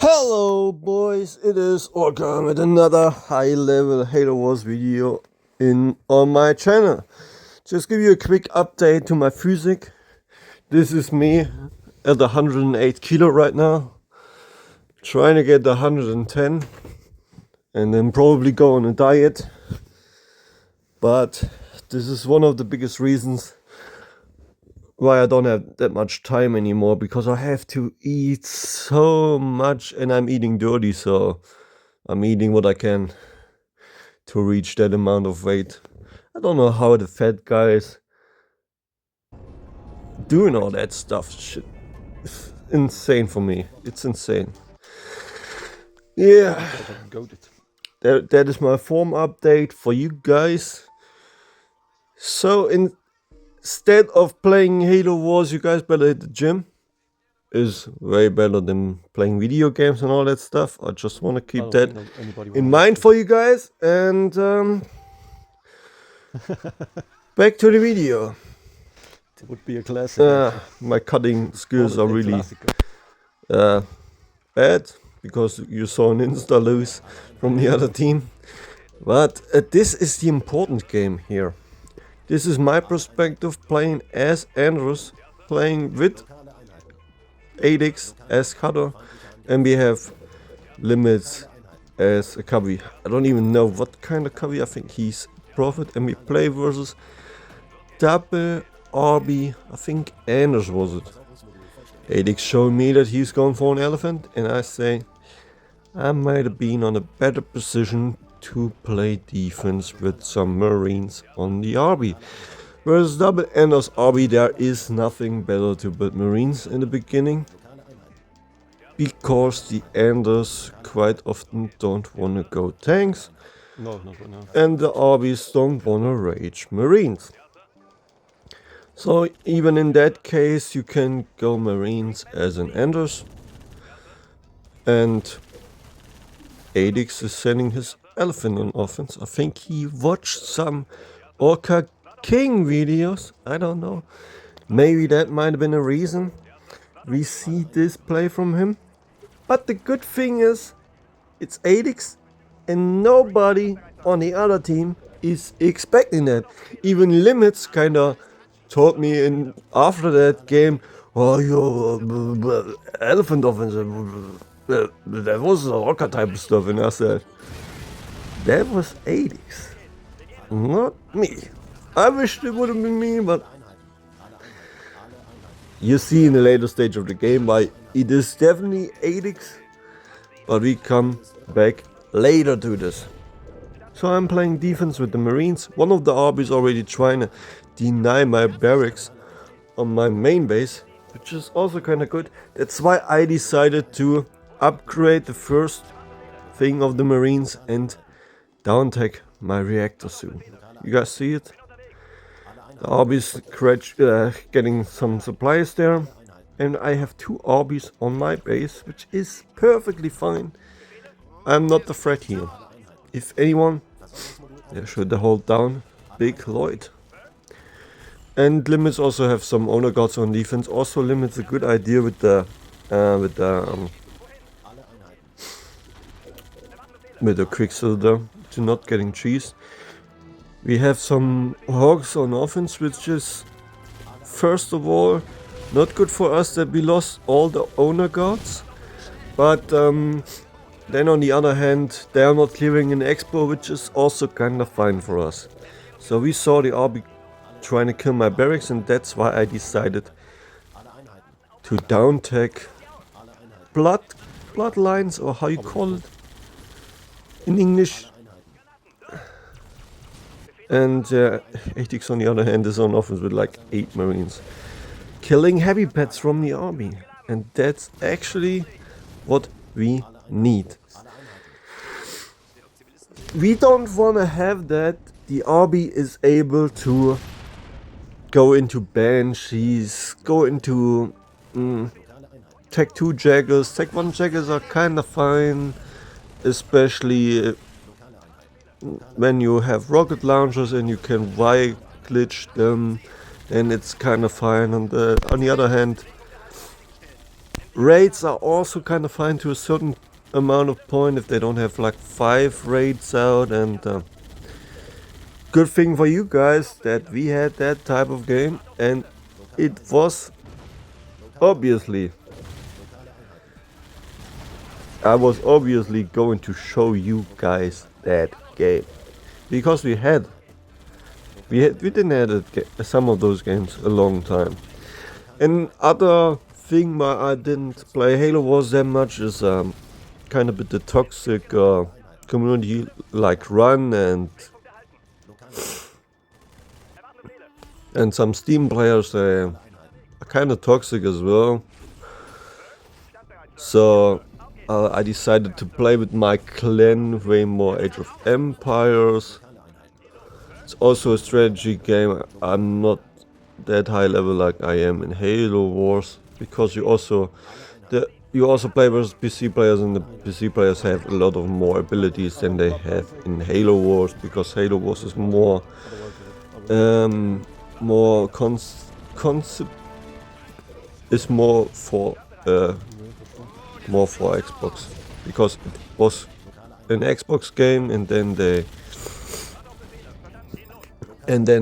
Hello boys, it is Orca with another high level Halo Wars video on my channel. Just give you a quick update to my physique. This is me at 108 kilo right now, trying to get the 110 and then probably go on a diet. But this is one of the biggest reasons why I don't have that much time anymore, because I have to eat so much and I'm eating dirty, so I'm eating what I can to reach that amount of weight. I don't know how the fat guys doing all that stuff. Shit, it's insane for me. It's insane. Yeah, that is my form update for you guys. So instead of playing Halo Wars, you guys better hit the gym. Is way better than playing video games and all that stuff. I just want to keep that in mind for you guys. And back to the video. It would be a classic. My cutting skills are really bad, because you saw an insta lose from the other team. But this is the important game here. This is my perspective, playing as Andrews, playing with Adix as cutter, and we have Limits as a cubby. I don't even know what kind of cubby. I think he's Prophet, and we play versus double RB. I think Anders was it. Adix showing me that he's going for an elephant, and I say I might have been on a better position to play defense with some Marines on the RB. Whereas double Anders RB, there is nothing better to build Marines in the beginning, because the Anders quite often don't want to go tanks. No, not right now. And the RBs don't want to rage Marines. So even in that case, you can go Marines as an Anders. And Adix is sending his elephant on offense. I think he watched some Orca King videos. I don't know. Maybe that might have been a reason we see this play from him. But the good thing is, it's Adix, and nobody on the other team is expecting that. Even Limits kind of told me after that game, "Oh, your elephant offense, that was a Orca type of stuff." And I said, that was Adix, not me. I wish it would have been me, but you see in the later stage of the game why it is definitely Adix, but we come back later to this. So I'm playing defense with the Marines. One of the RBs already trying to deny my barracks on my main base, which is also kind of good. That's why I decided to upgrade the first thing of the Marines and down tech my reactor soon. You guys see it? The RB's getting some supplies there, and I have two RBs on my base, which is perfectly fine. I'm not the threat here. If anyone, they should hold down Big Lloyd. And Limits also have some owner guards on defense. Also, Limits a good idea with the Quicksilver to not getting cheesed. We have some hogs on offense, which is first of all not good for us that we lost all the owner guards, but then on the other hand, they are not clearing an expo, which is also kind of fine for us. So we saw the RB trying to kill my barracks, and that's why I decided to down tech bloodlines, or how you call it in English. And Adix on the other hand is on offense with like 8 Marines, killing heavy pets from the army, and that's actually what we need. We don't want to have that the RB is able to go into Banshees, go into Tech 2 Jaggers. Tech 1 Jaggers are kind of fine, especially when you have rocket launchers and you can Y glitch them, then it's kind of fine. On the other hand, Raids are also kind of fine to a certain amount of point if they don't have like 5 raids out, and good thing for you guys that we had that type of game, and it was obviously I was obviously going to show you guys that game because we didn't have some of those games a long time. And other thing why I didn't play Halo Wars that much is kind of the toxic community like Run and some Steam players are kind of toxic as well. So I decided to play with my clan way more Age of Empires. It's also a strategy game. I'm not that high level like I am in Halo Wars because you also play versus PC players, and the PC players have a lot of more abilities than they have in Halo Wars because Halo Wars is more concept is more for Xbox because it was an Xbox game and then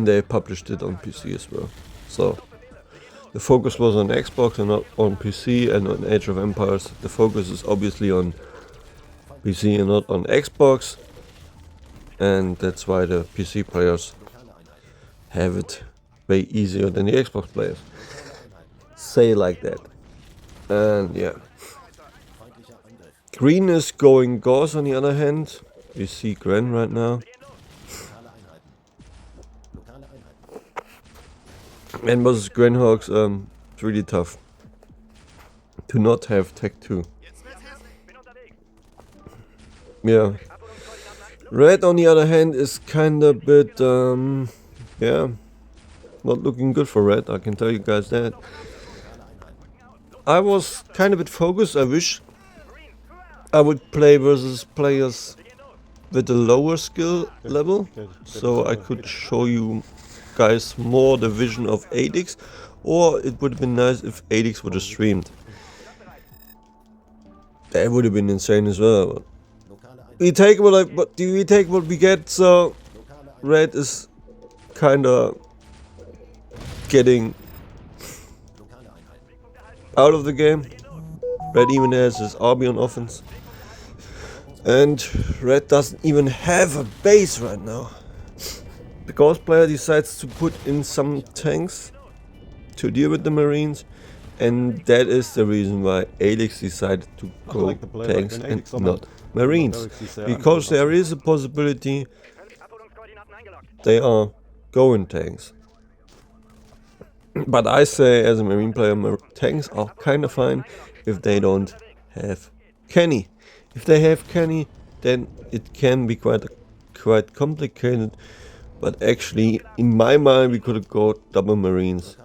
they published it on PC as well. So the focus was on Xbox and not on PC, and on Age of Empires the focus is obviously on PC and not on Xbox, and that's why the PC players have it way easier than the Xbox players. Say like that. And yeah. Green is going Gauss on the other hand. We see Gren right now. And versus Grenhawks, it's really tough to not have Tech 2. Yeah. Red on the other hand is kinda a bit, yeah, not looking good for Red, I can tell you guys that. I was kind of a bit focused. I wish I would play versus players with a lower skill level, so I could show you guys more the vision of Adix, or it would have been nice if Adix would have streamed. That would have been insane as well. We take what we get, so Red is kinda getting out of the game. Red even has his RB on offense. And Red doesn't even have a base right now. The Ghost player decides to put in some tanks to deal with the Marines, and that is the reason why Alex decided to go tanks and not Marines. Because there is a possibility they are going tanks. But I say as a Marine player, tanks are kinda fine if they don't have Kenny. If they have Kenny, then it can be quite complicated. But actually, in my mind, we could go double Marines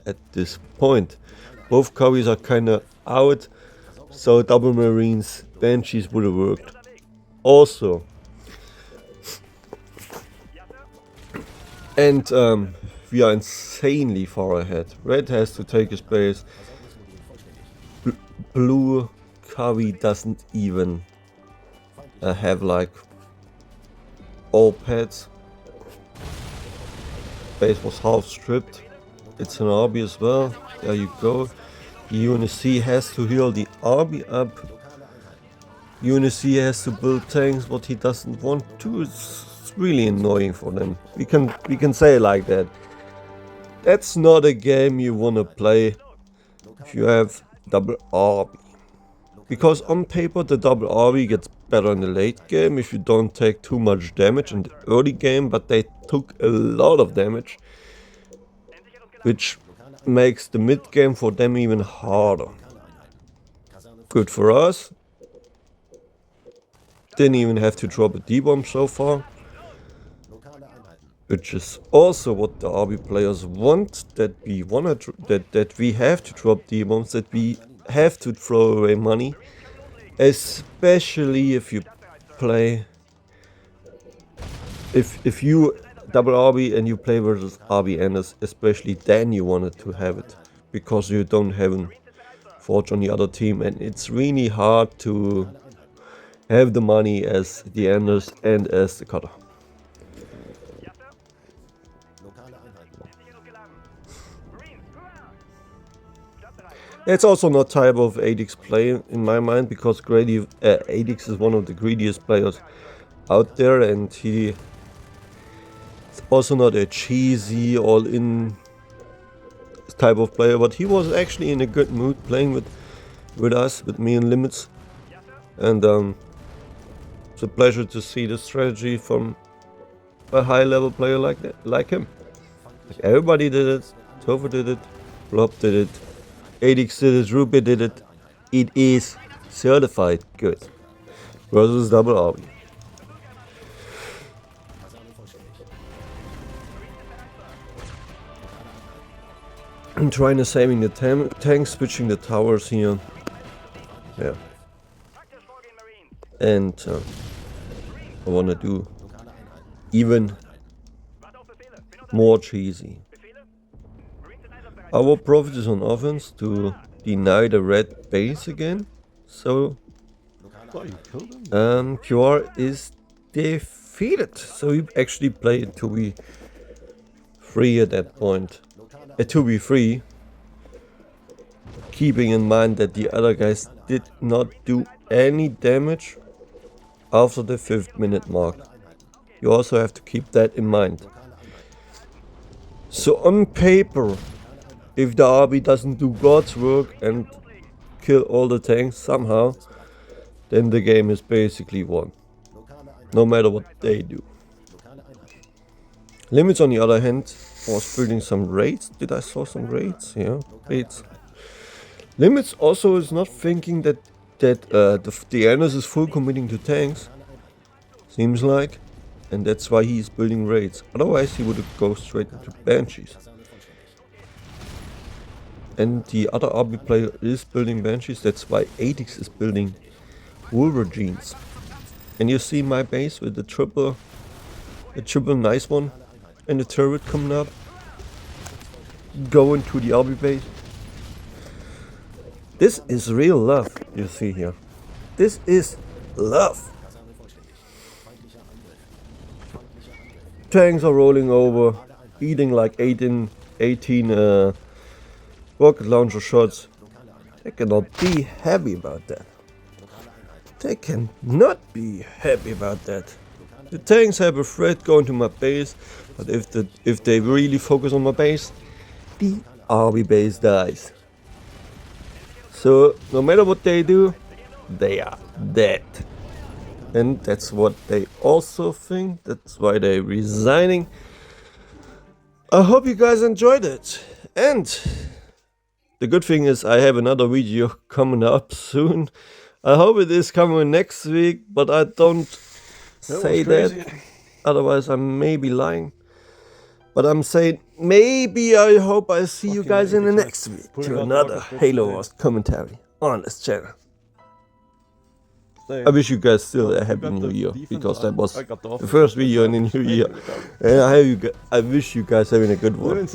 at this point. Both Cowies are kinda out, so double Marines, Banshees would have worked. Also, and we are insanely far ahead. Red has to take his base. Blue Cowie doesn't even have like all pets. Base was half stripped. It's an RB as well. There you go. UNSC has to heal the RB up. UNSC has to build tanks, what he doesn't want to. It's really annoying for them. We can say it like that. That's not a game you wanna play if you have double RB. Because on paper the double RB gets better in the late game if you don't take too much damage in the early game, but they took a lot of damage, which makes the mid game for them even harder. Good for us. Didn't even have to drop a D-bomb so far, which is also what the RB players want, that we have to drop D-bombs, that we have to throw away money, especially if you play, if you double RB and you play versus RB enders, especially then you wanted to have it, because you don't have Forge on the other team, and it's really hard to have the money as the Anders and as the cutter. It's also not type of Adix play in my mind, because Adix is one of the greediest players out there, and he is also not a cheesy all-in type of player, but he was actually in a good mood playing with us, with me and Limits, and it's a pleasure to see the strategy from a high-level player like him. Like everybody did it. Topher did it. Blob did it. Adix did it. Ruby did it. It is certified good. Versus double RB. I'm trying to saving the tanks, switching the towers here. Yeah. And I wanna do even more cheesy. Our profit is on offense to deny the red base again. So QR is defeated. So we actually played 2v3 at that point. A 2v3, keeping in mind that the other guys did not do any damage after the 5th minute mark. You also have to keep that in mind. So on paper, if the RB doesn't do God's work and kill all the tanks somehow, then the game is basically won. No matter what they do. Limits, on the other hand, was building some raids. Did I saw some raids? Yeah, raids. Limits also is not thinking that the Anders is full committing to tanks. Seems like. And that's why he's building raids. Otherwise he would go straight into Banshees. And the other RB player is building Banshees. That's why Adix is building Wolverines. And you see my base with the triple nice one. And the turret coming up. Going to the RB base. This is real love, you see here. This is love. Tanks are rolling over, eating like 18 rocket launcher shots. They cannot be happy about that. They cannot be happy about that. The tanks have a threat going to my base, but if they really focus on my base, the RB base dies. So no matter what they do, they are dead. And that's what they also think. That's why they're resigning. I hope you guys enjoyed it. And the good thing is I have another video coming up soon. I hope it is coming next week, but I don't say that. Otherwise I may be lying. But I'm saying maybe I hope I see you guys in the next week to another Halo Wars commentary on this channel. I wish you guys still a happy new year, because that was the first video in the new year. And I wish you guys having a good one.